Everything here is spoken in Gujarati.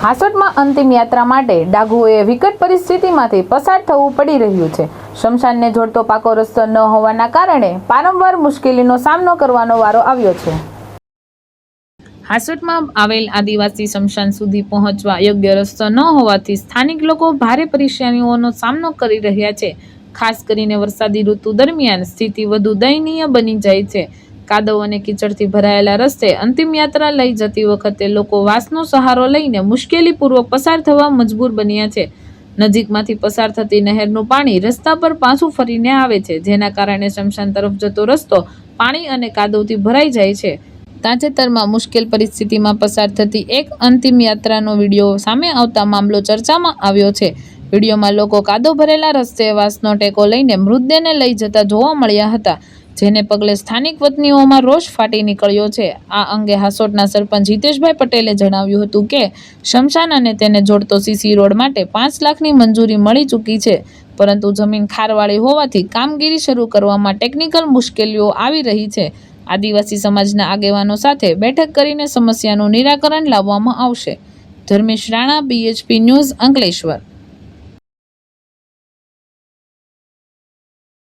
હાસોટમાં અંતિમ યાત્રા માટે ડાઘુઓએ વિકટ પરિસ્થિતિમાંથી પસાર થવું પડી રહ્યું છે। શમશાનને જોડતો પાકો રસ્તો ન હોવાના કારણે વારંવાર મુશ્કેલીનો સામનો કરવાનો વારો આવ્યો છે। હાસોટમાં આવેલ આદિવાસી સ્મશાન સુધી પહોંચવા યોગ્ય રસ્તો ન હોવાથી સ્થાનિક લોકો ભારે પરેશાનીઓનો સામનો કરી રહ્યા છે। ખાસ કરીને વરસાદી ઋતુ દરમિયાન સ્થિતિ વધુ દયનીય બની જાય છે। કાદવ અને કીચડથી ભરાયેલા રસ્તે અંતિમ યાત્રા લઈ જતી વખતે લોકો વાંસનો સહારો લઈને મુશ્કેલીપૂર્વક પસાર થવા મજબૂર બન્યા છે। નજીકમાંથી પસાર થતી નહેરનું પાણી રસ્તા પર પાછું ફરીને આવે છે, જેના કારણે સ્મશાન તરફ જતો રસ્તો પાણી અને કાદવથી ભરાઈ જાય છે। તાજેતરમાં મુશ્કેલ પરિસ્થિતિમાં પસાર થતી એક અંતિમ યાત્રાનો વિડીયો સામે આવતા મામલો ચર્ચામાં આવ્યો છે। વિડીયોમાં લોકો કાદવ ભરેલા રસ્તે વાંસનો ટેકો લઈને મૃતદેહને લઈ જતા જોવા મળ્યા હતા, જેને પગલે સ્થાનિક વતનીઓમાં રોષ ફાટી નીકળ્યો છે। આ અંગે હાસોટના સરપંચ હિતેશભાઈ પટેલે જણાવ્યું હતું કે સ્મશાન અને તેને જોડતો સીસી રોડ માટે 5 લાખની મંજૂરી મળી ચૂકી છે, પરંતુ જમીન ખારવાળી હોવાથી કામગીરી શરૂ કરવામાં ટેકનિકલ મુશ્કેલીઓ આવી રહી છે। આદિવાસી સમાજના આગેવાનો સાથે બેઠક કરીને સમસ્યાનું નિરાકરણ લાવવામાં આવશે। Dharmesh Rana, BHP news, Ankleshwar.